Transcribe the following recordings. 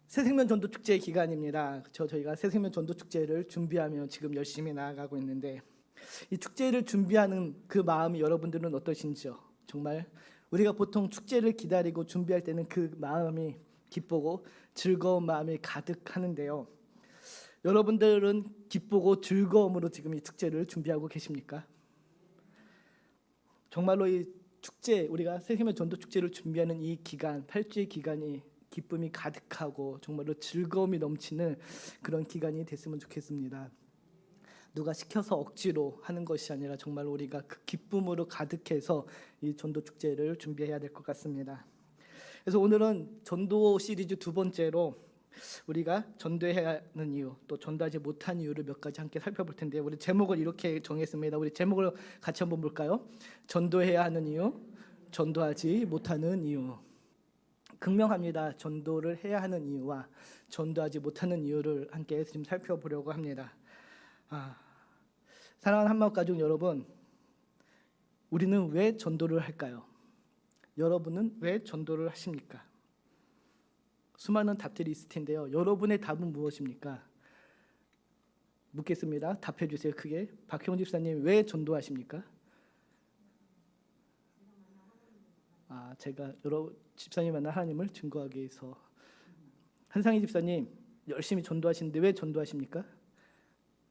새생명 전도 축제 기간입니다. 저희가 새생명 전도 축제를 준비하며 지금 열심히 나아가고 있는데, 이 축제를 준비하는 그 마음이 여러분들은 어떠신지요? 정말 우리가 보통 축제를 기다리고 준비할 때는 그 마음이 기쁘고 즐거운 마음이 가득하는데요. 여러분들은 기쁘고 즐거움으로 지금 이 축제를 준비하고 계십니까? 정말로 이 축제, 우리가 새생명 전도 축제를 준비하는 이 기간, 8주의 기간이 기쁨이 가득하고 정말로 즐거움이 넘치는 그런 기간이 됐으면 좋겠습니다. 누가 시켜서 억지로 하는 것이 아니라 정말 우리가 그 기쁨으로 가득해서 이 전도 축제를 준비해야 될 것 같습니다. 그래서 오늘은 전도 시리즈 두 번째로 우리가 전도해야 하는 이유, 또 전도하지 못한 이유를 몇 가지 함께 살펴볼 텐데요. 우리 제목을 이렇게 정했습니다. 우리 제목을 같이 한번 볼까요? 전도해야 하는 이유, 전도하지 못하는 이유. 극명합니다. 전도를 해야 하는 이유와 전도하지 못하는 이유를 함께 지금 살펴보려고 합니다. 사랑하는 한마음가족 여러분, 우리는 왜 전도를 할까요? 여러분은 왜 전도를 하십니까? 수많은 답들이 있을 텐데요. 여러분의 답은 무엇입니까? 묻겠습니다. 답해 주세요. 크게. 박형 집사님, 왜 전도하십니까? 제가 여러 집사님 만나 하나님을 증거하기 위해서. 한상희 집사님, 열심히 전도하시는데 왜 전도하십니까?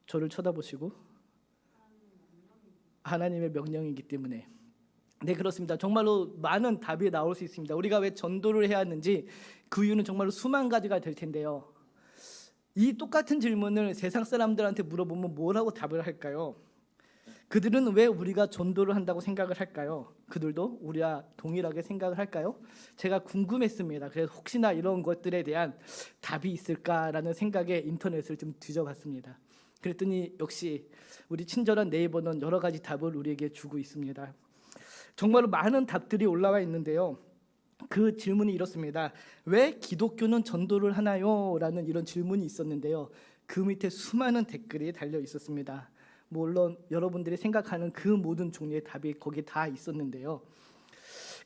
저를 쳐다보시고. 하나님의 명령이기 때문에. 네, 그렇습니다. 정말로 많은 답이 나올 수 있습니다. 우리가 왜 전도를 해야 하는지 그 이유는 정말로 수만 가지가 될 텐데요. 이 똑같은 질문을 세상 사람들한테 물어보면 뭐라고 답을 할까요? 그들은 왜 우리가 전도를 한다고 생각을 할까요? 그들도 우리와 동일하게 생각을 할까요? 제가 궁금했습니다. 그래서 혹시나 이런 것들에 대한 답이 있을까라는 생각에 인터넷을 좀 뒤져봤습니다. 그랬더니 역시 우리 친절한 네이버는 여러 가지 답을 우리에게 주고 있습니다. 정말로 많은 답들이 올라와 있는데요. 그 질문이 이렇습니다. 왜 기독교는 전도를 하나요? 라는 이런 질문이 있었는데요. 그 밑에 수많은 댓글이 달려 있었습니다. 물론 여러분들이 생각하는 그 모든 종류의 답이 거기에 다 있었는데요.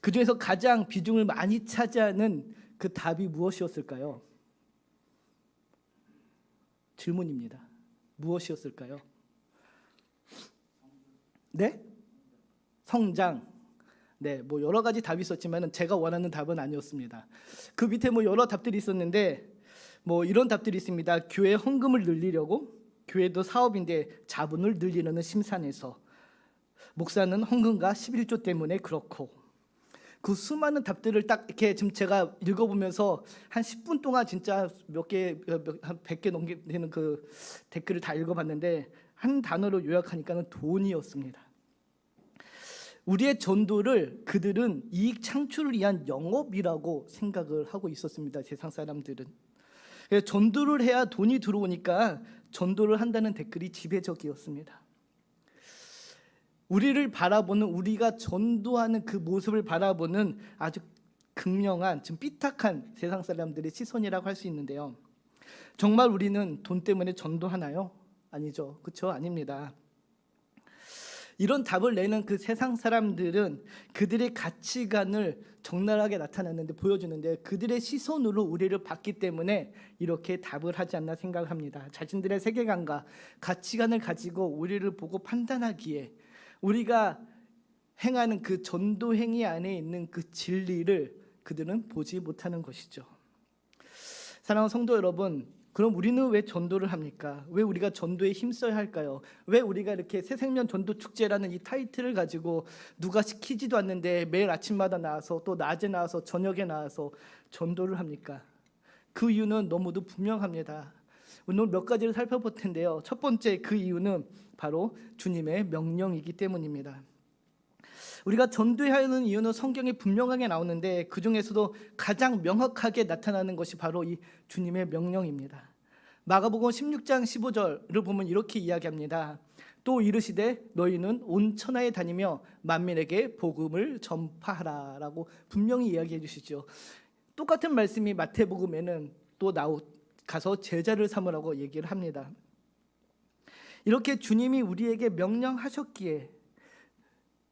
그 중에서 가장 비중을 많이 차지하는 그 답이 무엇이었을까요? 질문입니다. 무엇이었을까요? 네? 성장. 네, 뭐 여러 가지 답이 있었지만 제가 원하는 답은 아니었습니다. 그 밑에 뭐 여러 답들이 있었는데 뭐 이런 답들이 있습니다. 교회 헌금을 늘리려고, 교회도 사업인데 자본을 늘리려는 심산에서, 목사는 헌금과 11조 때문에 그렇고. 그 수많은 답들을 딱 이렇게 지금 제가 읽어보면서 한 10분 동안 진짜 한 100개 넘게 되는 그 댓글을 다 읽어봤는데 한 단어로 요약하니까는 돈이었습니다. 우리의 전도를 그들은 이익 창출을 위한 영업이라고 생각을 하고 있었습니다. 세상 사람들은. 전도를 해야 돈이 들어오니까 전도를 한다는 댓글이 지배적이었습니다. 우리를 바라보는, 우리가 전도하는 그 모습을 바라보는 아주 극명한, 좀 삐딱한 세상 사람들의 시선이라고 할 수 있는데요. 정말 우리는 돈 때문에 전도하나요? 아니죠. 그렇죠? 아닙니다. 이런 답을 내는 그 세상 사람들은 그들의 가치관을 적나라하게 나타내는데, 보여주는데, 그들의 시선으로 우리를 봤기 때문에 이렇게 답을 하지 않나 생각을 합니다. 자신들의 세계관과 가치관을 가지고 우리를 보고 판단하기에 우리가 행하는 그 전도 행위 안에 있는 그 진리를 그들은 보지 못하는 것이죠. 사랑하는 성도 여러분, 그럼 우리는 왜 전도를 합니까? 왜 우리가 전도에 힘써야 할까요? 왜 우리가 이렇게 새생명 전도 축제라는 이 타이틀을 가지고 누가 시키지도 않는데 매일 아침마다 나와서, 또 낮에 나와서, 저녁에 나와서 전도를 합니까? 그 이유는 너무도 분명합니다. 오늘 몇 가지를 살펴볼 텐데요. 첫 번째, 그 이유는 바로 주님의 명령이기 때문입니다. 우리가 전도해야 하는 이유는 성경에 분명하게 나오는데 그 중에서도 가장 명확하게 나타나는 것이 바로 이 주님의 명령입니다. 마가복음 16장 15절을 보면 이렇게 이야기합니다. 또 이르시되 너희는 온 천하에 다니며 만민에게 복음을 전파하라 라고 분명히 이야기해 주시죠. 똑같은 말씀이 마태복음에는 또 가서 제자를 삼으라고 얘기를 합니다. 이렇게 주님이 우리에게 명령하셨기에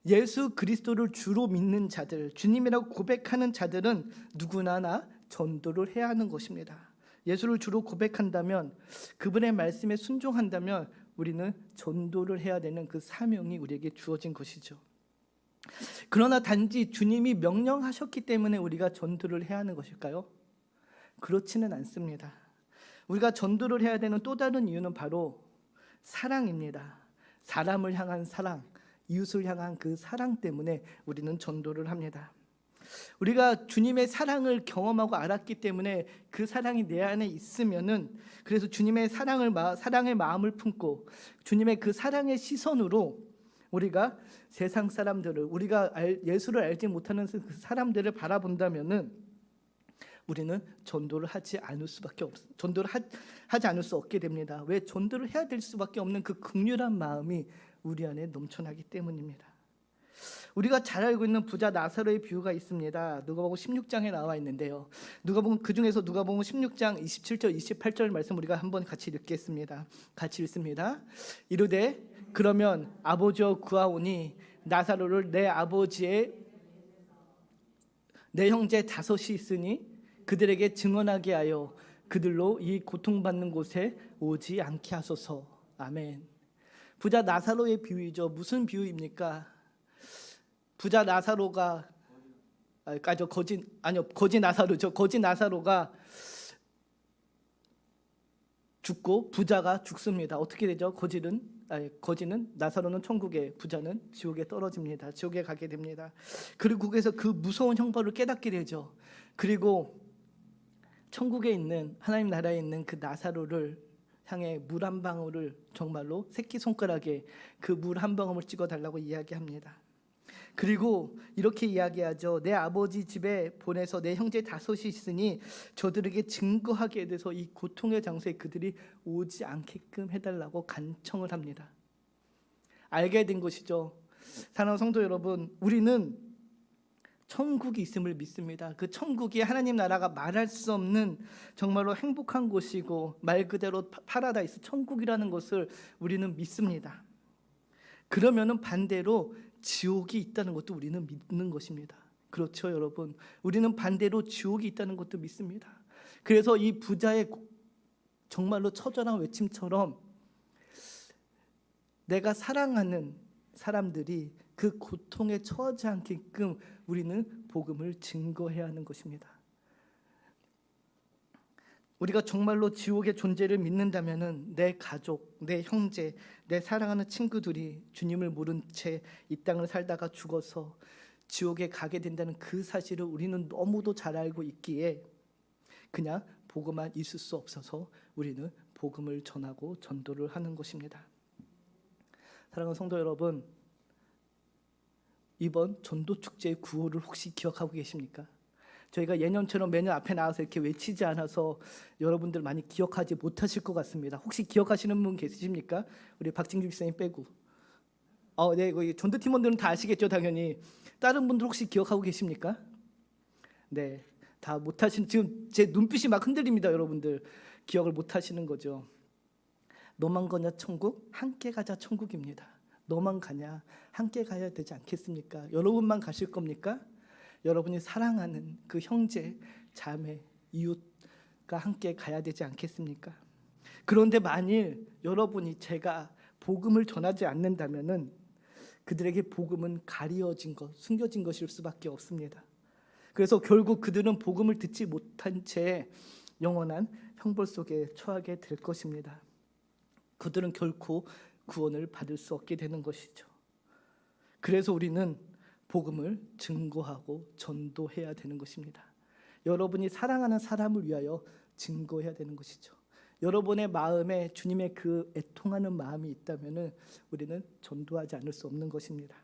예수 그리스도를 주로 믿는 자들, 주님이라고 고백하는 자들은 누구나 전도를 해야 하는 것입니다. 예수를 주로 고백한다면, 그분의 말씀에 순종한다면 우리는 전도를 해야 되는 그 사명이 우리에게 주어진 것이죠. 그러나 단지 주님이 명령하셨기 때문에 우리가 전도를 해야 하는 것일까요? 그렇지는 않습니다. 우리가 전도를 해야 되는 또 다른 이유는 바로 사랑입니다. 사람을 향한 사랑, 이웃을 향한 그 사랑 때문에 우리는 전도를 합니다. 우리가 주님의 사랑을 경험하고 알았기 때문에 그 사랑이 내 안에 있으면은, 그래서 주님의 사랑의 마음을 품고 주님의 그 사랑의 시선으로 우리가 세상 사람들을, 우리가 예수를 알지 못하는 그 사람들을 바라본다면은 우리는 전도를 하지 않을 수 없게 됩니다. 왜? 전도를 해야 될 수밖에 없는 그 극률한 마음이 우리 안에 넘쳐나기 때문입니다. 우리가 잘 알고 있는 부자 나사로의 비유가 있습니다. 누가복음 16장에 나와 있는데요. 그중에서 누가복음 16장 27절 28절 말씀 우리가 한번 같이 읽겠습니다. 같이 읽습니다. 이르되 그러면 아버지여 구하오니 나사로를 내 형제 다섯이 있으니 그들에게 증언하게 하여 그들로 이 고통받는 곳에 오지 않게 하소서. 아멘. 부자 나사로의 비유이죠. 무슨 비유입니까? 부자 나사로가 거지 나사로가 죽고 부자가 죽습니다. 어떻게 되죠? 거지는 나사로는 천국에, 부자는 지옥에 떨어집니다. 지옥에 가게 됩니다. 그리고 거기서 그 무서운 형벌을 깨닫게 되죠. 그리고 천국에 있는, 하나님 나라에 있는 그 나사로를 향해 물 한 방울을, 정말로 새끼손가락에 그 물 한 방울을 찍어달라고 이야기합니다. 그리고 이렇게 이야기하죠. 내 아버지 집에 보내서 내 형제 다섯이 있으니 저들에게 증거하게 돼서 이 고통의 장소에 그들이 오지 않게끔 해달라고 간청을 합니다. 알게 된 것이죠. 사랑하는 성도 여러분, 우리는 천국이 있음을 믿습니다. 그 천국이 하나님 나라가 말할 수 없는 정말로 행복한 곳이고, 말 그대로 파라다이스, 천국이라는 것을 우리는 믿습니다. 그러면은 반대로 지옥이 있다는 것도 우리는 믿는 것입니다. 그렇죠, 여러분? 우리는 반대로 지옥이 있다는 것도 믿습니다. 그래서 이 부자의 정말로 처절한 외침처럼 내가 사랑하는 사람들이 그 고통에 처하지 않게끔 우리는 복음을 증거해야 하는 것입니다. 우리가 정말로 지옥의 존재를 믿는다면은 내 가족, 내 형제, 내 사랑하는 친구들이 주님을 모른 채 이 땅을 살다가 죽어서 지옥에 가게 된다는 그 사실을 우리는 너무도 잘 알고 있기에 그냥 보고만 있을 수 없어서 우리는 복음을 전하고 전도를 하는 것입니다. 사랑하는 성도 여러분, 이번 전도 축제의 구호를 혹시 기억하고 계십니까? 저희가 예년처럼 매년 앞에 나와서 이렇게 외치지 않아서 여러분들 많이 기억하지 못하실 것 같습니다. 혹시 기억하시는 분 계십니까? 우리 박진규 집사님 빼고. 네, 전도 팀원들은 다 아시겠죠, 당연히. 다른 분들 혹시 기억하고 계십니까? 네, 다 못하신, 지금 제 눈빛이 막 흔들립니다, 여러분들. 기억을 못하시는 거죠. 너만 가냐 천국, 함께 가자 천국입니다. 너만 가냐, 함께 가야 되지 않겠습니까? 여러분만 가실 겁니까? 여러분이 사랑하는 그 형제, 자매, 이웃과 함께 가야 되지 않겠습니까? 그런데 만일 여러분이 제가 복음을 전하지 않는다면은 그들에게 복음은 가려진 것, 숨겨진 것일 수밖에 없습니다. 그래서 결국 그들은 복음을 듣지 못한 채 영원한 형벌 속에 처하게 될 것입니다. 그들은 결코 구원을 받을 수 없게 되는 것이죠. 그래서 우리는 복음을 증거하고 전도해야 되는 것입니다. 여러분이 사랑하는 사람을 위하여 증거해야 되는 것이죠. 여러분의 마음에 주님의 그 애통하는 마음이 있다면 우리는 전도하지 않을 수 없는 것입니다.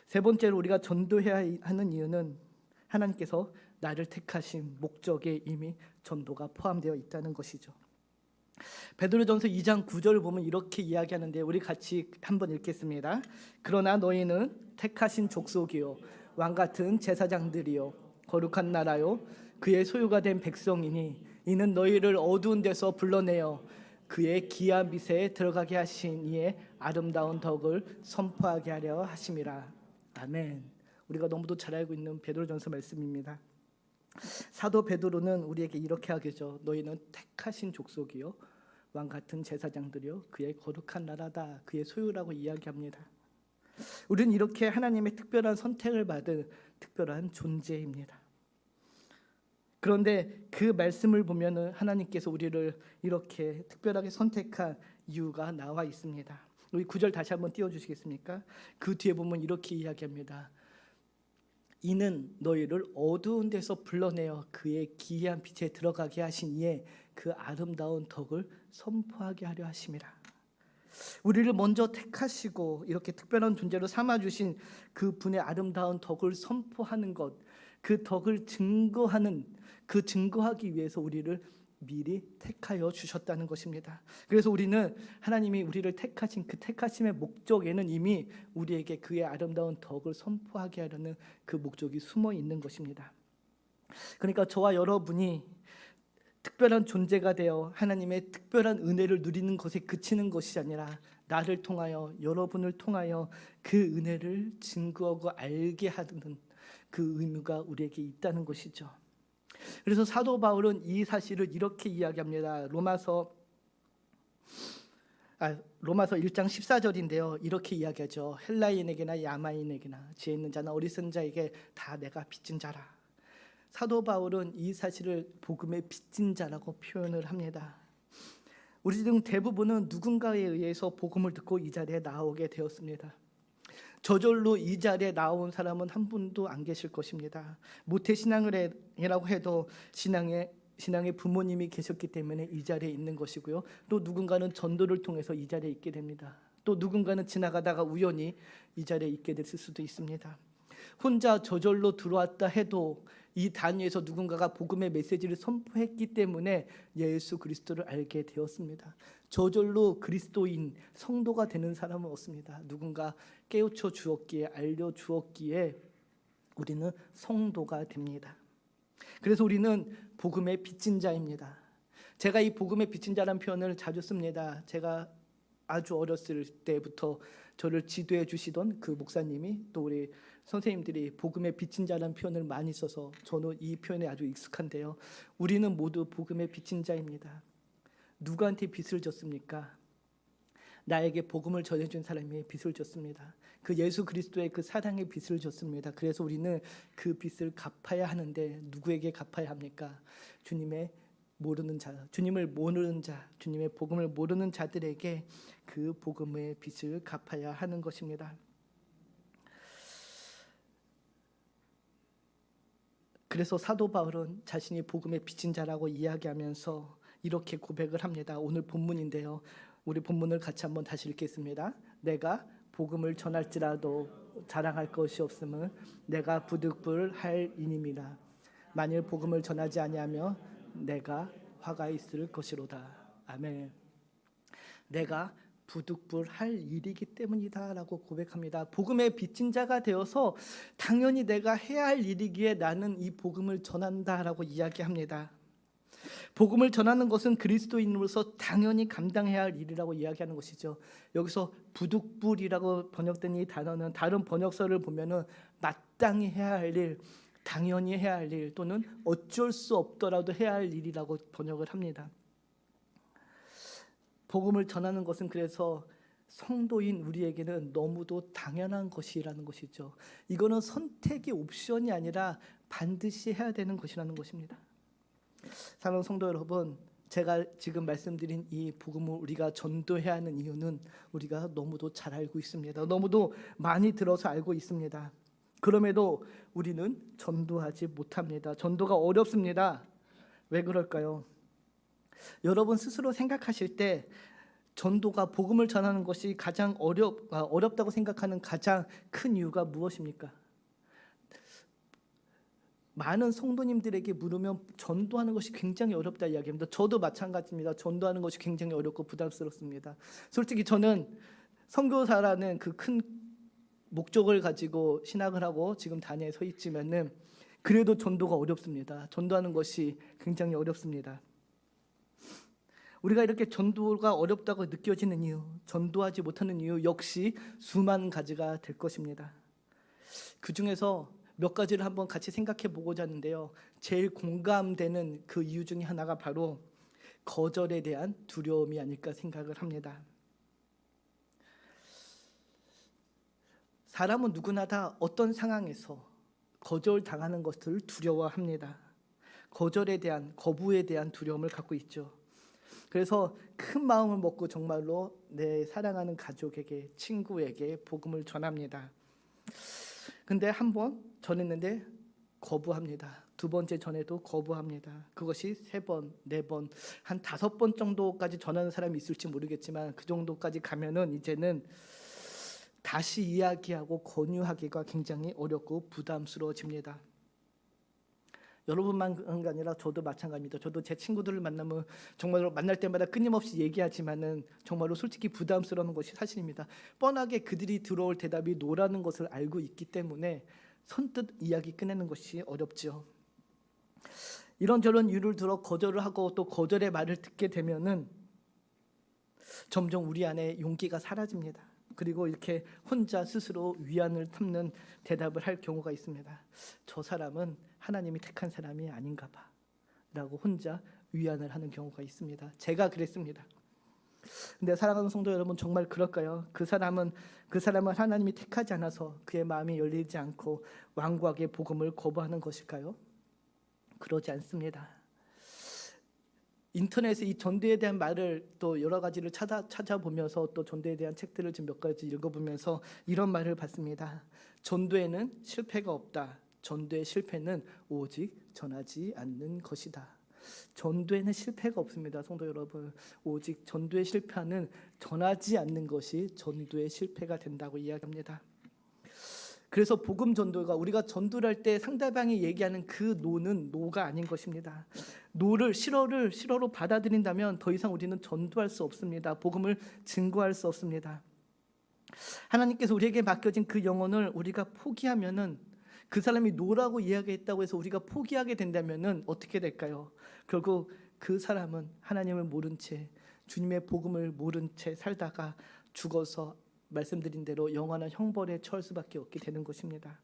세 번째로 우리가 전도해야 하는 이유는 하나님께서 나를 택하신 목적에 이미 전도가 포함되어 있다는 것이죠. 베드로전서 2장 9절을 보면 이렇게 이야기하는데 우리 같이 한번 읽겠습니다. 그러나 너희는 택하신 족속이요 왕같은 제사장들이요 거룩한 나라요 그의 소유가 된 백성이니 이는 너희를 어두운 데서 불러내어 그의 기이한 빛에 들어가게 하신 이의 아름다운 덕을 선포하게 하려 하심이라. 아멘. 우리가 너무도 잘 알고 있는 베드로전서 말씀입니다. 사도 베드로는 우리에게 이렇게 하겠죠. 너희는 택하신 족속이요 왕 같은 제사장들이요 그의 거룩한 나라다, 그의 소유라고 이야기합니다. 우리는 이렇게 하나님의 특별한 선택을 받은 특별한 존재입니다. 그런데 그 말씀을 보면은 하나님께서 우리를 이렇게 특별하게 선택한 이유가 나와 있습니다. 우리 9절 다시 한번 띄워주시겠습니까? 그 뒤에 보면 이렇게 이야기합니다. 이는 너희를 어두운 데서 불러내어 그의 기이한 빛에 들어가게 하신 이에 그 아름다운 덕을 선포하게 하려 하심이라. 우리를 먼저 택하시고 이렇게 특별한 존재로 삼아주신 그 분의 아름다운 덕을 선포하는 것, 그 덕을 증거하기 위해서 우리를 미리 택하여 주셨다는 것입니다. 그래서 우리는 하나님이 우리를 택하신 그 택하심의 목적에는 이미 우리에게 그의 아름다운 덕을 선포하게 하려는 그 목적이 숨어 있는 것입니다. 그러니까 저와 여러분이 특별한 존재가 되어 하나님의 특별한 은혜를 누리는 것에 그치는 것이 아니라 나를 통하여, 여러분을 통하여 그 은혜를 증거하고 알게 하는 그 의무가 우리에게 있다는 것이죠. 그래서 사도 바울은 이 사실을 이렇게 이야기합니다. 로마서 1장 14절인데요. 이렇게 이야기하죠. 헬라인에게나 야마인에게나 지혜 있는 자나 어리석은 자에게 다 내가 빚진 자라. 사도 바울은 이 사실을 복음의 빚진 자라고 표현을 합니다. 우리 중 대부분은 누군가에 의해서 복음을 듣고 이 자리에 나오게 되었습니다. 저절로 이 자리에 나온 사람은 한 분도 안 계실 것입니다. 모태신앙이라고 해도 신앙의 부모님이 계셨기 때문에 이 자리에 있는 것이고요. 또 누군가는 전도를 통해서 이 자리에 있게 됩니다. 또 누군가는 지나가다가 우연히 이 자리에 있게 됐을 수도 있습니다. 혼자 저절로 들어왔다 해도 이 단위에서 누군가가 복음의 메시지를 선포했기 때문에 예수 그리스도를 알게 되었습니다. 저절로 그리스도인 성도가 되는 사람은 없습니다. 누군가 깨우쳐 주었기에, 알려 주었기에 우리는 성도가 됩니다. 그래서 우리는 복음의 빚진 자입니다. 제가 이 복음의 빚진 자라는 표현을 자주 씁니다. 제가 아주 어렸을 때부터 저를 지도해 주시던 그 목사님이 또 우리 선생님들이 복음의 빚진 자라는 표현을 많이 써서 저는 이 표현에 아주 익숙한데요. 우리는 모두 복음의 빚진 자입니다. 누구한테 빚을 졌습니까? 나에게 복음을 전해준 사람이 빚을 졌습니다. 그 예수 그리스도의 그 사랑의 빚을 졌습니다. 그래서 우리는 그 빚을 갚아야 하는데 누구에게 갚아야 합니까? 주님을 모르는 자, 주님의 복음을 모르는 자들에게 그 복음의 빚을 갚아야 하는 것입니다. 그래서 사도 바울은 자신이 복음의 빚진 자라고 이야기하면서 이렇게 고백을 합니다. 오늘 본문인데요. 우리 본문을 같이 한번 다시 읽겠습니다. 내가 복음을 전할지라도 자랑할 것이 없음은 내가 부득불할 인임이라. 만일 복음을 전하지 아니하며 내가 화가 있을 것이로다. 아멘. 내가 부득불할 일이기 때문이다 라고 고백합니다. 복음의 빚진 자가 되어서 당연히 내가 해야 할 일이기에 나는 이 복음을 전한다 라고 이야기합니다. 복음을 전하는 것은 그리스도인으로서 당연히 감당해야 할 일이라고 이야기하는 것이죠. 여기서 부득불이라고 번역된 이 단어는 다른 번역서를 보면은 마땅히 해야 할 일, 당연히 해야 할 일 또는 어쩔 수 없더라도 해야 할 일이라고 번역을 합니다. 복음을 전하는 것은 그래서 성도인 우리에게는 너무도 당연한 것이라는 것이죠. 이거는 선택의 옵션이 아니라 반드시 해야 되는 것이라는 것입니다. 사랑하는 성도 여러분, 제가 지금 말씀드린 이 복음을 우리가 전도해야 하는 이유는 우리가 너무도 잘 알고 있습니다. 너무도 많이 들어서 알고 있습니다. 그럼에도 우리는 전도하지 못합니다. 전도가 어렵습니다. 왜 그럴까요? 여러분 스스로 생각하실 때 전도가 복음을 전하는 것이 가장 어렵다고 생각하는 가장 큰 이유가 무엇입니까? 많은 성도님들에게 물으면 전도하는 것이 굉장히 어렵다 이야기합니다. 저도 마찬가지입니다. 전도하는 것이 굉장히 어렵고 부담스럽습니다. 솔직히 저는 선교사라는 그 큰 목적을 가지고 신학을 하고 지금 단위에 서 있지만은 그래도 전도가 어렵습니다. 전도하는 것이 굉장히 어렵습니다. 우리가 이렇게 전도가 어렵다고 느껴지는 이유, 전도하지 못하는 이유 역시 수만 가지가 될 것입니다. 그 중에서 몇 가지를 한번 같이 생각해 보고자 하는데요. 제일 공감되는 그 이유 중에 하나가 바로 거절에 대한 두려움이 아닐까 생각을 합니다. 사람은 누구나 다 어떤 상황에서 거절당하는 것을 두려워합니다. 거절에 대한, 거부에 대한 두려움을 갖고 있죠. 그래서 큰 마음을 먹고 정말로 내 사랑하는 가족에게, 친구에게 복음을 전합니다. 근데 한 번 전했는데 거부합니다. 두 번째 전에도 거부합니다. 그것이 세 번, 네 번, 한 5번 정도까지 전하는 사람이 있을지 모르겠지만 그 정도까지 가면은 이제는 다시 이야기하고 권유하기가 굉장히 어렵고 부담스러워집니다. 여러분만 그런 게 아니라 저도 마찬가지입니다. 저도 제 친구들을 만나면 정말로 만날 때마다 끊임없이 얘기하지만은 정말로 솔직히 부담스러운 것이 사실입니다. 뻔하게 그들이 들어올 대답이 노라는 것을 알고 있기 때문에 선뜻 이야기 꺼내는 것이 어렵죠. 이런저런 이유를 들어 거절을 하고 또 거절의 말을 듣게 되면은 점점 우리 안에 용기가 사라집니다. 그리고 이렇게 혼자 스스로 위안을 삼는 대답을 할 경우가 있습니다. 저 사람은 하나님이 택한 사람이 아닌가 봐 라고 혼자 위안을 하는 경우가 있습니다. 제가 그랬습니다. 근데 사랑하는 성도 여러분, 정말 그럴까요? 그 사람은 하나님이 택하지 않아서 그의 마음이 열리지 않고 완고하게 복음을 거부하는 것일까요? 그러지 않습니다. 인터넷에 이 전도에 대한 말을 또 여러 가지를 찾아보면서 또 전도에 대한 책들을 좀 몇 가지 읽어보면서 이런 말을 봤습니다. 전도에는 실패가 없다. 전도의 실패는 오직 전하지 않는 것이다. 전도에는 실패가 없습니다. 성도 여러분, 오직 전도의 실패는 전하지 않는 것이 전도의 실패가 된다고 이야기합니다. 그래서 복음 전도가, 우리가 전도를 할 때 상대방이 얘기하는 그 노는 노가 아닌 것입니다. 노를, 실어로 받아들인다면 더 이상 우리는 전도할 수 없습니다. 복음을 증거할 수 없습니다. 하나님께서 우리에게 맡겨진 그 영혼을 우리가 포기하면은, 그 사람이 노라고 이야기했다고 해서 우리가 포기하게 된다면은 어떻게 될까요? 결국 그 사람은 하나님을 모른 채, 주님의 복음을 모른 채 살다가 죽어서 말씀드린 대로 영원한 형벌에 처할 수밖에 없게 되는 것입니다.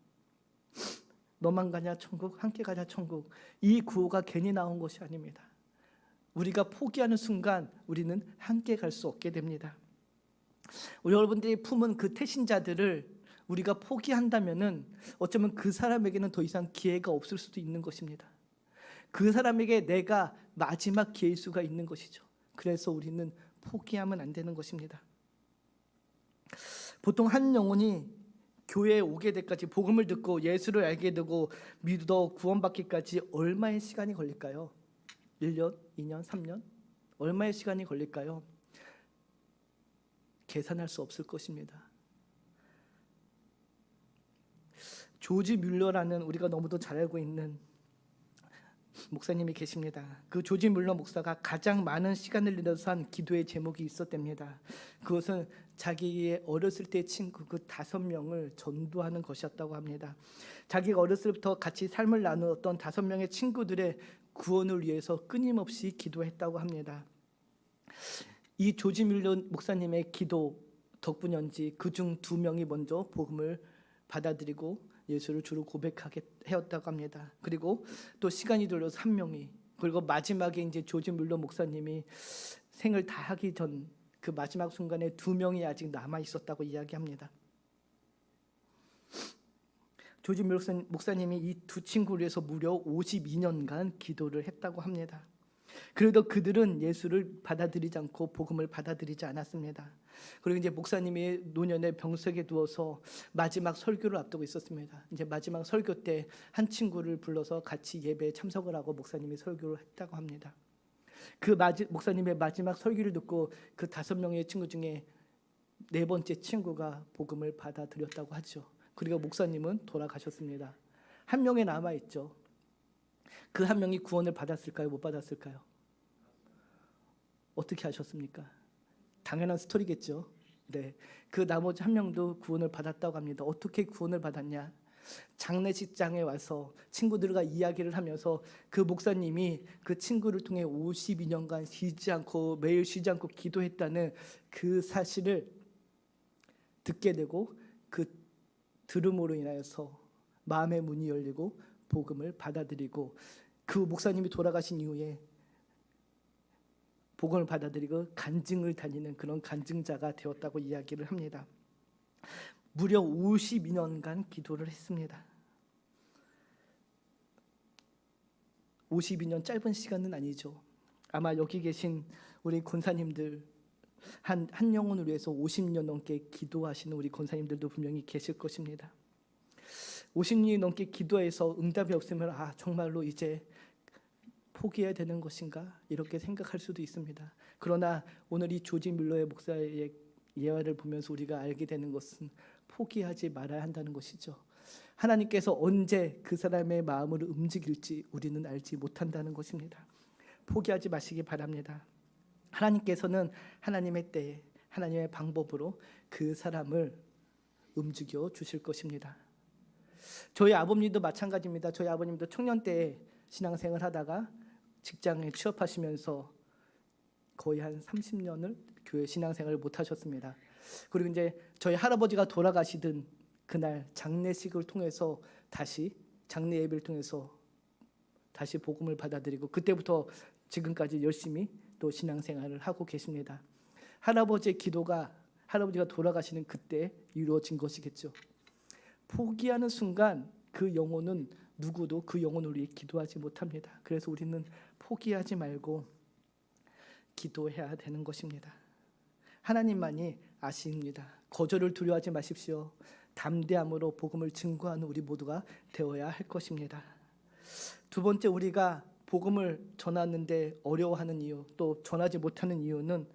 너만 가냐 천국, 함께 가냐 천국. 이 구호가 괜히 나온 것이 아닙니다. 우리가 포기하는 순간 우리는 함께 갈 수 없게 됩니다. 우리 여러분들이 품은 그 태신자들을 우리가 포기한다면은 어쩌면 그 사람에게는 더 이상 기회가 없을 수도 있는 것입니다. 그 사람에게 내가 마지막 기회일 수가 있는 것이죠. 그래서 우리는 포기하면 안 되는 것입니다. 보통 한 영혼이 교회에 오게 되기까지, 복음을 듣고 예수를 알게 되고 믿어 구원받기까지 얼마의 시간이 걸릴까요? 1년, 2년, 3년? 얼마의 시간이 걸릴까요? 계산할 수 없을 것입니다. 조지 뮬러라는 우리가 너무도 잘 알고 있는 목사님이 계십니다. 그 조지 뮬러 목사가 가장 많은 시간을 들여서 한 기도의 제목이 있었답니다. 그것은 자기의 어렸을 때 친구 그 5명을 전도하는 것이었다고 합니다. 자기가 어렸을 때부터 같이 삶을 나누었던 5명의 친구들의 구원을 위해서 끊임없이 기도했다고 합니다. 이 조지 뮬러 목사님의 기도 덕분인지 그중 2명이 먼저 복음을 받아들이고 예수를 주로 고백하게 하였다고 합니다. 그리고 또 시간이 들어서 1명이, 그리고 마지막에 이제 조지 뮬러 목사님이 생을 다하기 전 그 마지막 순간에 2명이 아직 남아 있었다고 이야기합니다. 조지 뮬러 목사님이 이 2 친구를 위해서 무려 52년간 기도를 했다고 합니다. 그래도 그들은 예수를 받아들이지 않고 복음을 받아들이지 않았습니다. 그리고 이제 목사님이 노년에 병석에 누워서 마지막 설교를 앞두고 있었습니다. 이제 마지막 설교 때 한 친구를 불러서 같이 예배에 참석을 하고 목사님이 설교를 했다고 합니다. 그 목사님의 마지막 설교를 듣고 그 5명의 친구 중에 4번째 친구가 복음을 받아들였다고 하죠. 그리고 목사님은 돌아가셨습니다. 1명이 남아있죠. 그 1명이 구원을 받았을까요? 못 받았을까요? 어떻게 하셨습니까? 당연한 스토리겠죠. 네, 그 나머지 1명도 구원을 받았다고 합니다. 어떻게 구원을 받았냐? 장례식장에 와서 친구들과 이야기를 하면서 그 목사님이 그 친구를 통해 52년간 쉬지 않고 매일 쉬지 않고 기도했다는 그 사실을 듣게 되고 그 들음으로 인하여서 마음의 문이 열리고 복음을 받아들이고 그 목사님이 돌아가신 이후에 복음을 받아들이고 간증을 다니는 그런 간증자가 되었다고 이야기를 합니다. 무려 52년간 기도를 했습니다. 52년 짧은 시간은 아니죠. 아마 여기 계신 우리 권사님들 한 영혼을 위해서 50년 넘게 기도하시는 우리 권사님들도 분명히 계실 것입니다. 50년이 넘게 기도해서 응답이 없으면 정말로 이제 포기해야 되는 것인가 이렇게 생각할 수도 있습니다. 그러나 오늘 이 조지 뮬러의 목사의 예화를 보면서 우리가 알게 되는 것은 포기하지 말아야 한다는 것이죠. 하나님께서 언제 그 사람의 마음을 움직일지 우리는 알지 못한다는 것입니다. 포기하지 마시기 바랍니다. 하나님께서는 하나님의 때에 하나님의 방법으로 그 사람을 움직여 주실 것입니다. 저희 아버님도 마찬가지입니다. 저희 아버님도 청년 때 신앙생활 하다가 직장에 취업하시면서 거의 한 30년을 교회 신앙생활을 못 하셨습니다. 그리고 이제 저희 할아버지가 돌아가시던 그날 장례식을 통해서 다시 장례 예배를 통해서 다시 복음을 받아들이고 그때부터 지금까지 열심히 또 신앙생활을 하고 계십니다. 할아버지의 기도가 할아버지가 돌아가시는 그때 이루어진 것이겠죠. 포기하는 순간 그 영혼은 누구도 그 영혼을 위해 기도하지 못합니다. 그래서 우리는 포기하지 말고 기도해야 되는 것입니다. 하나님만이 아십니다. 거절을 두려워하지 마십시오. 담대함으로 복음을 증거하는 우리 모두가 되어야 할 것입니다. 두 번째, 우리가 복음을 전하는데 어려워하는 이유, 또 전하지 못하는 이유는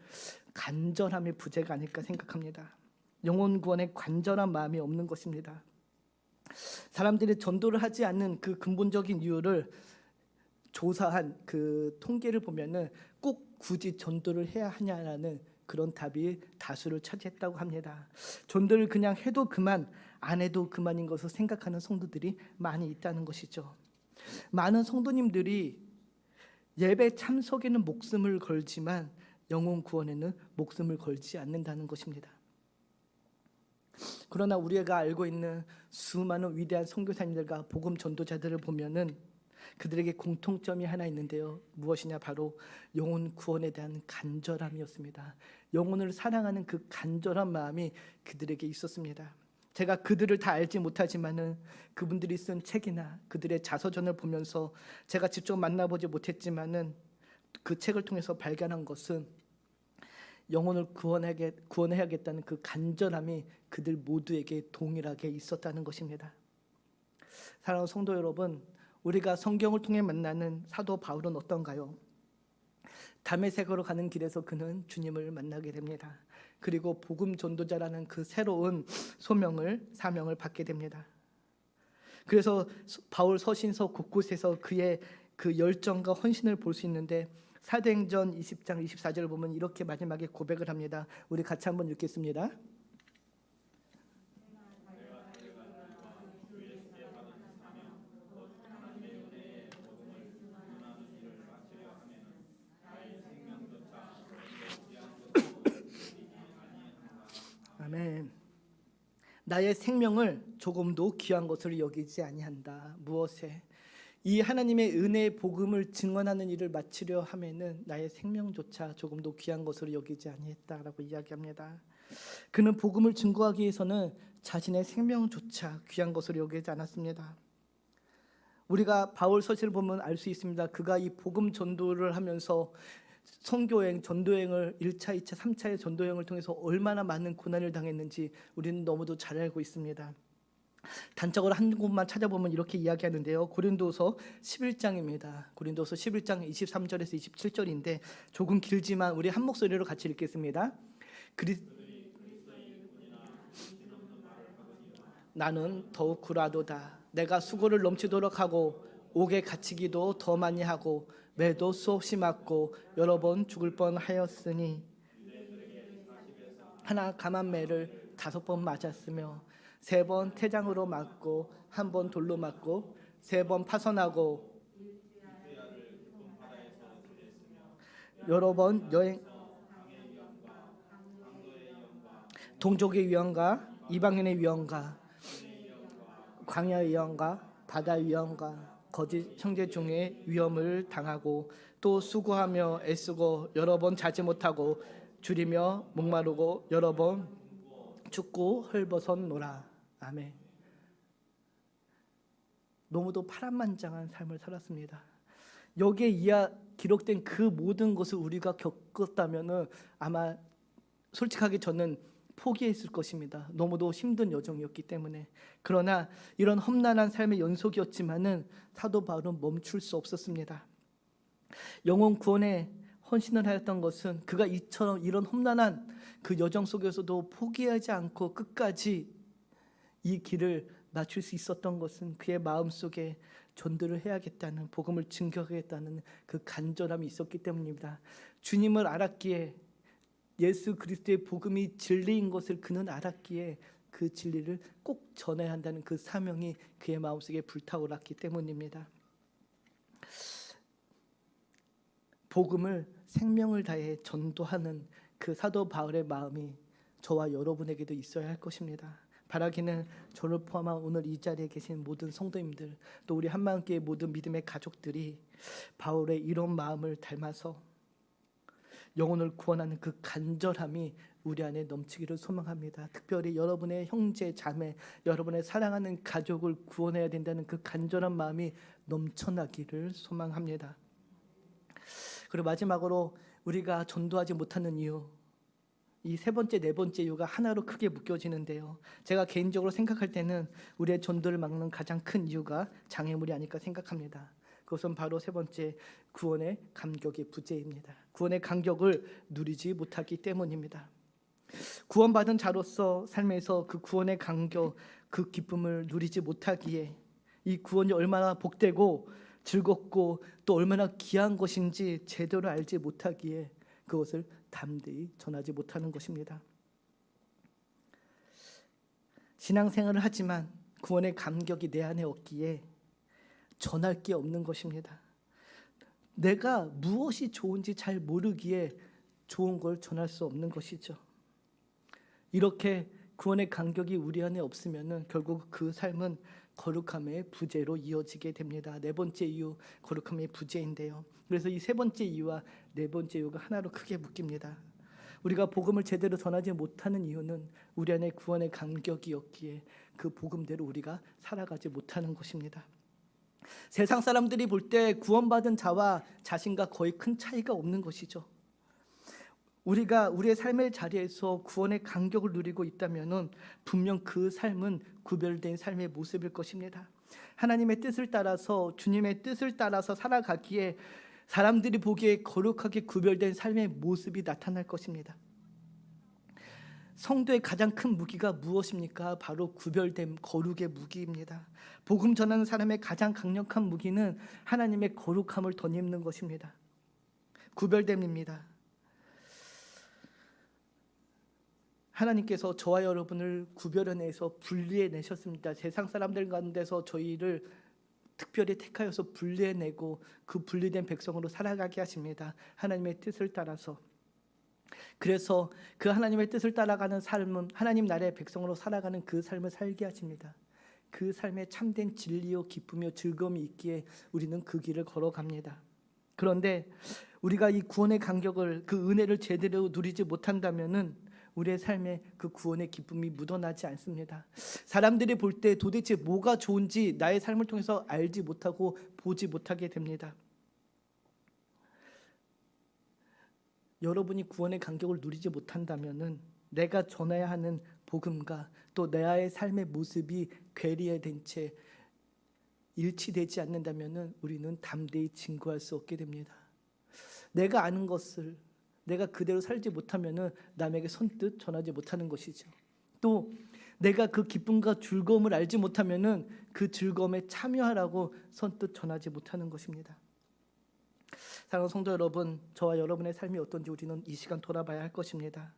간절함의 부재가 아닐까 생각합니다. 영혼 구원에 간절한 마음이 없는 것입니다. 사람들이 전도를 하지 않는 그 근본적인 이유를 조사한 그 통계를 보면은 꼭 굳이 전도를 해야 하냐라는 그런 답이 다수를 차지했다고 합니다. 전도를 그냥 해도 그만, 안 해도 그만인 것을 생각하는 성도들이 많이 있다는 것이죠. 많은 성도님들이 예배 참석에는 목숨을 걸지만 영혼 구원에는 목숨을 걸지 않는다는 것입니다. 그러나 우리가 알고 있는 수많은 위대한 선교사님들과 복음 전도자들을 보면은 그들에게 공통점이 하나 있는데요. 무엇이냐? 바로 영혼 구원에 대한 간절함이었습니다. 영혼을 사랑하는 그 간절한 마음이 그들에게 있었습니다. 제가 그들을 다 알지 못하지만은 그분들이 쓴 책이나 그들의 자서전을 보면서 제가 직접 만나보지 못했지만은 그 책을 통해서 발견한 것은 영혼을 구원해야겠다는 그 간절함이 그들 모두에게 동일하게 있었다는 것입니다. 사랑하는 성도 여러분, 우리가 성경을 통해 만나는 사도 바울은 어떤가요? 다메섹으로 가는 길에서 그는 주님을 만나게 됩니다. 그리고 복음 전도자라는 그 새로운 사명을 받게 됩니다. 그래서 바울 서신서 곳곳에서 그의 그 열정과 헌신을 볼 수 있는데 사도행전 20장 24절을 보면 이렇게 마지막에 고백을 합니다. 우리 같이 한번 읽겠습니다. 아멘. 나의 생명을 조금도 귀한 것으로 여기지 아니한다. 무엇에? 이 하나님의 은혜의 복음을 증언하는 일을 마치려 하면은 나의 생명조차 조금도 귀한 것으로 여기지 아니했다라고 이야기합니다. 그는 복음을 증거하기 위해서는 자신의 생명조차 귀한 것으로 여기지 않았습니다. 우리가 바울 서신을 보면 알 수 있습니다. 그가 이 복음 전도를 하면서 선교여행, 전도여행을 1차, 2차, 3차의 전도여행을 통해서 얼마나 많은 고난을 당했는지 우리는 너무도 잘 알고 있습니다. 단적으로 한 곳만 찾아보면 이렇게 이야기하는데요. 고린도서 11장입니다. 고린도서 11장 23절에서 27절인데 조금 길지만 우리 한 목소리로 같이 읽겠습니다. 나는 더욱 굴하도다. 내가 수고를 넘치도록 하고 옥에 갇히기도 더 많이 하고 매도 수없이 맞고 여러 번 죽을 뻔하였으니 하나 감한 매를 5번 맞았으며 3번 태장으로 맞고 1번 돌로 맞고 3번 파선하고 여러 번 여행 동족의 위험과 이방인의 위험과 광야의 위험과 바다의 위험과 거짓 형제 중에 위험을 당하고 또 수고하며 애쓰고 여러 번 자지 못하고 줄이며 목마르고 여러 번 춥고 헐벗었노라. 아멘. 너무도 파란만장한 삶을 살았습니다. 여기에 기록된 그 모든 것을 우리가 겪었다면은 아마 솔직하게 저는 포기했을 것입니다. 너무도 힘든 여정이었기 때문에. 그러나 이런 험난한 삶의 연속이었지만은 사도 바울은 멈출 수 없었습니다. 영혼 구원에 헌신을 하였던 것은 그가 이처럼 이런 험난한 그 여정 속에서도 포기하지 않고 끝까지 이 길을 맞출 수 있었던 것은 그의 마음속에 전도를 해야겠다는, 복음을 증거하겠다는 그 간절함이 있었기 때문입니다. 주님을 알았기에, 예수 그리스도의 복음이 진리인 것을 그는 알았기에 그 진리를 꼭 전해야 한다는 그 사명이 그의 마음속에 불타올랐기 때문입니다. 복음을 생명을 다해 전도하는 그 사도 바울의 마음이 저와 여러분에게도 있어야 할 것입니다. 바라기는 저를 포함한 오늘 이 자리에 계신 모든 성도님들, 또 우리 한마음교회 모든 믿음의 가족들이 바울의 이런 마음을 닮아서 영혼을 구원하는 그 간절함이 우리 안에 넘치기를 소망합니다. 특별히 여러분의 형제, 자매, 여러분의 사랑하는 가족을 구원해야 된다는 그 간절한 마음이 넘쳐나기를 소망합니다. 그리고 마지막으로 우리가 전도하지 못하는 이유, 이 세 번째, 네 번째 이유가 하나로 크게 묶여지는데요. 제가 개인적으로 생각할 때는 우리의 전도를 막는 가장 큰 이유가 장애물이 아닐까 생각합니다. 그것은 바로 세 번째, 구원의 감격의 부재입니다. 구원의 감격을 누리지 못하기 때문입니다. 구원받은 자로서 삶에서 그 구원의 감격, 그 기쁨을 누리지 못하기에, 이 구원이 얼마나 복되고 즐겁고 또 얼마나 귀한 것인지 제대로 알지 못하기에 그것을 담대히 전하지 못하는 것입니다. 신앙생활을 하지만 구원의 감격이 내 안에 없기에 전할 게 없는 것입니다. 내가 무엇이 좋은지 잘 모르기에 좋은 걸 전할 수 없는 것이죠. 이렇게 구원의 감격이 우리 안에 없으면 결국 그 삶은 거룩함의 부재로 이어지게 됩니다. 네 번째 이유, 거룩함의 부재인데요. 그래서 이 세 번째 이유와 네 번째 이유가 하나로 크게 묶입니다. 우리가 복음을 제대로 전하지 못하는 이유는 우리 안에 구원의 감격이 없기에 그 복음대로 우리가 살아가지 못하는 것입니다. 세상 사람들이 볼 때 구원받은 자와 자신과 거의 큰 차이가 없는 것이죠. 우리가 우리의 삶의 자리에서 구원의 감격을 누리고 있다면 분명 그 삶은 구별된 삶의 모습일 것입니다. 하나님의 뜻을 따라서, 주님의 뜻을 따라서 살아가기에 사람들이 보기에 거룩하게 구별된 삶의 모습이 나타날 것입니다. 성도의 가장 큰 무기가 무엇입니까? 바로 구별된 거룩의 무기입니다. 복음 전하는 사람의 가장 강력한 무기는 하나님의 거룩함을 덧입는 것입니다. 구별됨입니다. 하나님께서 저와 여러분을 구별해내서 분리해내셨습니다. 세상 사람들 가운데서 저희를 특별히 택하여서 분리해내고 그 분리된 백성으로 살아가게 하십니다. 하나님의 뜻을 따라서. 그래서 그 하나님의 뜻을 따라가는 삶은 하나님 나라의 백성으로 살아가는 그 삶을 살게 하십니다. 그 삶에 참된 진리요 기쁨이요 즐거움이 있기에 우리는 그 길을 걸어갑니다. 그런데 우리가 이 구원의 감격을, 그 은혜를 제대로 누리지 못한다면은 우리의 삶에 그 구원의 기쁨이 묻어나지 않습니다. 사람들이 볼 때 도대체 뭐가 좋은지 나의 삶을 통해서 알지 못하고 보지 못하게 됩니다. 여러분이 구원의 감격을 누리지 못한다면은 내가 전해야 하는 복음과 또 나의 삶의 모습이 괴리된 채 일치되지 않는다면은 우리는 담대히 증거할 수 없게 됩니다. 내가 아는 것을 내가 그대로 살지 못하면은 남에게 선뜻 전하지 못하는 것이죠. 또 내가 그 기쁨과 즐거움을 알지 못하면은 그 즐거움에 참여하라고 선뜻 전하지 못하는 것입니다. 사랑하는 성도 여러분, 저와 여러분의 삶이 어떤지 우리는 이 시간 돌아봐야 할 것입니다.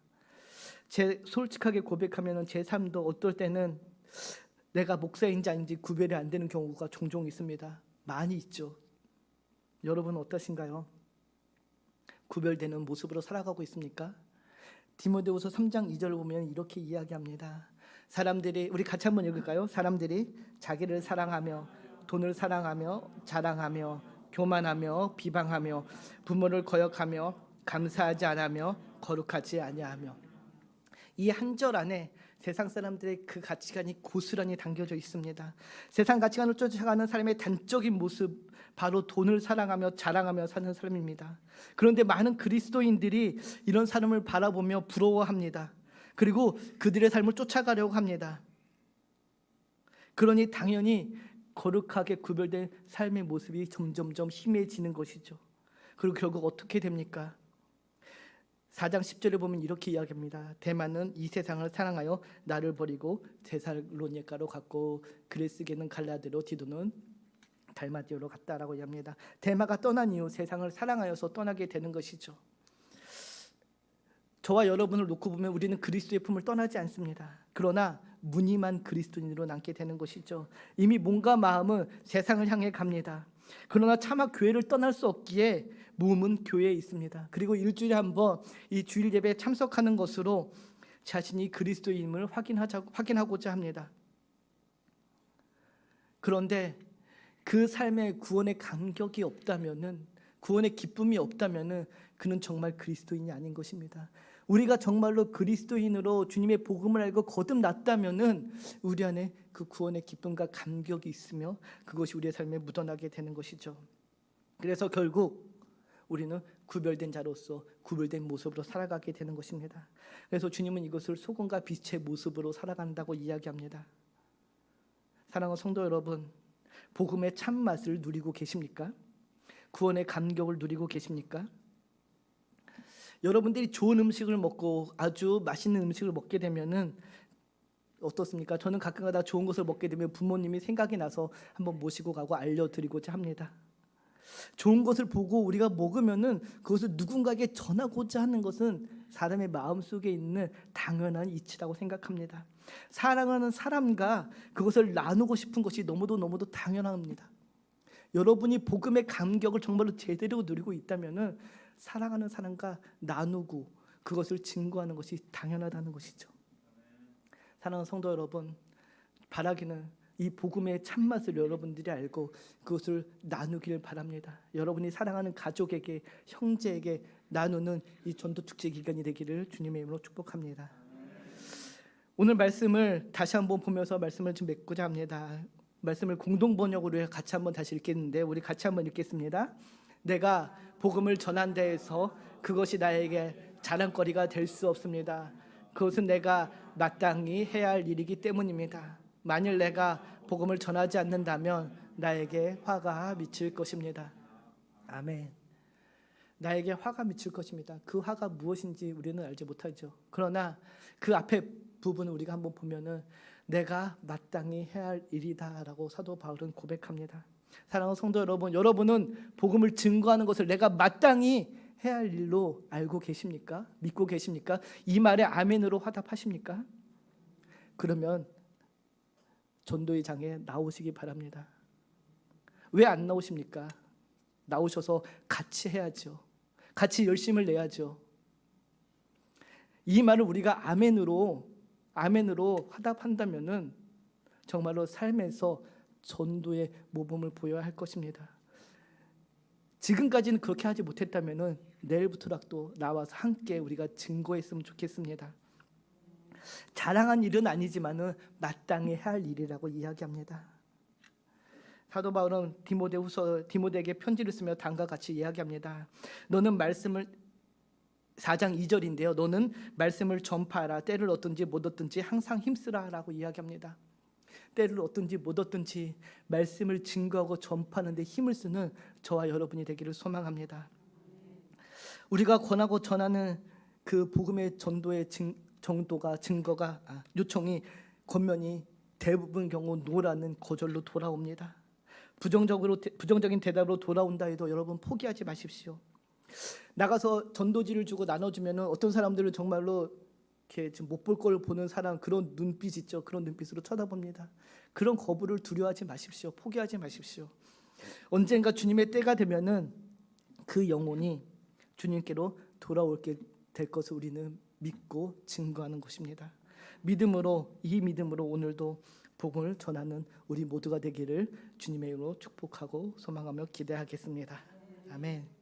솔직하게 고백하면은 제 삶도 어떨 때는 내가 목사인지 아닌지 구별이 안 되는 경우가 종종 있습니다. 많이 있죠. 여러분은 어떠신가요? 구별되는 모습으로 살아가고 있습니까? 디모데후서 3장 2절 보면 이렇게 이야기합니다. 사람들이, 우리 같이 한번 읽을까요? 사람들이 자기를 사랑하며 돈을 사랑하며 자랑하며 교만하며 비방하며 부모를 거역하며 감사하지 않으며 거룩하지 아니하며. 이 한 절 안에 세상 사람들의 그 가치관이 고스란히 담겨져 있습니다. 세상 가치관을 쫓아가는 사람의 단적인 모습, 바로 돈을 사랑하며 자랑하며 사는 사람입니다. 그런데 많은 그리스도인들이 이런 사람을 바라보며 부러워합니다. 그리고 그들의 삶을 쫓아가려고 합니다. 그러니 당연히 거룩하게 구별된 삶의 모습이 점점점 희미해지는 것이죠. 그리고 결국 어떻게 됩니까? 4장 10절에 보면 이렇게 이야기합니다. 데마는 이 세상을 사랑하여 나를 버리고 데살로니가로 갔고 그리스게는 갈라디로 디도는 달마디오로 갔다라고 이야기합니다. 데마가 떠난 이후 세상을 사랑하여서 떠나게 되는 것이죠. 저와 여러분을 놓고 보면 우리는 그리스도의 품을 떠나지 않습니다. 그러나 무늬만 그리스도인으로 남게 되는 것이죠. 이미 몸과 마음은 세상을 향해 갑니다. 그러나 차마 교회를 떠날 수 없기에 몸은 교회에 있습니다. 그리고 일주일에 한 번 이 주일 예배에 참석하는 것으로 자신이 그리스도인임을 확인하고자 합니다. 그런데 그 삶에 구원의 감격이 없다면은, 구원의 기쁨이 없다면은 그는 정말 그리스도인이 아닌 것입니다. 우리가 정말로 그리스도인으로 주님의 복음을 알고 거듭났다면은 우리 안에 그 구원의 기쁨과 감격이 있으며 그것이 우리의 삶에 묻어나게 되는 것이죠. 그래서 결국 우리는 구별된 자로서 구별된 모습으로 살아가게 되는 것입니다. 그래서 주님은 이것을 소금과 빛의 모습으로 살아간다고 이야기합니다. 사랑하는 성도 여러분, 복음의 참맛을 누리고 계십니까? 구원의 감격을 누리고 계십니까? 여러분들이 좋은 음식을 먹고 아주 맛있는 음식을 먹게 되면은 어떻습니까? 저는 가끔가다 좋은 것을 먹게 되면 부모님이 생각이 나서 한번 모시고 가고 알려드리고자 합니다. 좋은 것을 보고 우리가 먹으면은 그것을 누군가에게 전하고자 하는 것은 사람의 마음속에 있는 당연한 이치라고 생각합니다. 사랑하는 사람과 그것을 나누고 싶은 것이 너무도 당연합니다. 여러분이 복음의 감격을 정말로 제대로 누리고 있다면은 사랑하는 사람과 나누고 그것을 증거하는 것이 당연하다는 것이죠. 사랑하는 성도 여러분, 바라기는 이 복음의 참맛을 여러분들이 알고 그것을 나누기를 바랍니다. 여러분이 사랑하는 가족에게, 형제에게 나누는 이 전도축제 기간이 되기를 주님의 이름으로 축복합니다. 오늘 말씀을 다시 한번 보면서 말씀을 좀 맺고자 합니다. 말씀을 공동 번역으로 같이 한번 다시 읽겠는데 우리 같이 한번 읽겠습니다. 내가 복음을 전한 데에서 그것이 나에게 자랑거리가 될 수 없습니다. 그것은 내가 마땅히 해야 할 일이기 때문입니다. 만일 내가 복음을 전하지 않는다면 나에게 화가 미칠 것입니다. 아멘. 나에게 화가 미칠 것입니다. 그 화가 무엇인지 우리는 알지 못하죠. 그러나 그 앞에 부분을 우리가 한번 보면은 내가 마땅히 해야 할 일이다라고 사도 바울은 고백합니다. 사랑하는 성도 여러분, 여러분은 복음을 증거하는 것을 내가 마땅히 해야 할 일로 알고 계십니까? 믿고 계십니까? 이 말에 아멘으로 화답하십니까? 그러면 전도의 장에 나오시기 바랍니다. 왜 안 나오십니까? 나오셔서 같이 해야죠. 같이 열심을 내야죠. 이 말을 우리가 아멘으로 화답한다면은 정말로 삶에서 전도의 모범을 보여야 할 것입니다. 지금까지는 그렇게 하지 못했다면은 내일부터라도 나와서 함께 우리가 증거했으면 좋겠습니다. 자랑한 일은 아니지만은 마땅히 해야 할 일이라고 이야기합니다. 사도 바울은 디모데에게 편지를 쓰며 다음과 같이 이야기합니다. 너는 말씀을 4장 2절인데요. 너는 말씀을 전파하라. 때를 얻든지 못 얻든지 항상 힘쓰라라고 이야기합니다. 때를 얻든지 못 얻든지 말씀을 증거하고 전파하는 데 힘을 쓰는 저와 여러분이 되기를 소망합니다. 우리가 권하고 전하는 그 복음의 전도의 요청이 권면이 대부분 경우 노라는 거절로 돌아옵니다. 부정적인 대답으로 돌아온다 해도 여러분 포기하지 마십시오. 나가서 전도지를 주고 나눠주면 어떤 사람들은 정말로 이렇게 지금 못 볼 걸 보는 사람, 그런 눈빛 있죠. 그런 눈빛으로 쳐다봅니다. 그런 거부를 두려워하지 마십시오. 포기하지 마십시오. 언젠가 주님의 때가 되면은 그 영혼이 주님께로 돌아올게 될 것을 우리는 믿고 증거하는 것입니다. 믿음으로, 이 믿음으로 오늘도 복음을 전하는 우리 모두가 되기를 주님의 이름으로 축복하고 소망하며 기대하겠습니다. 아멘.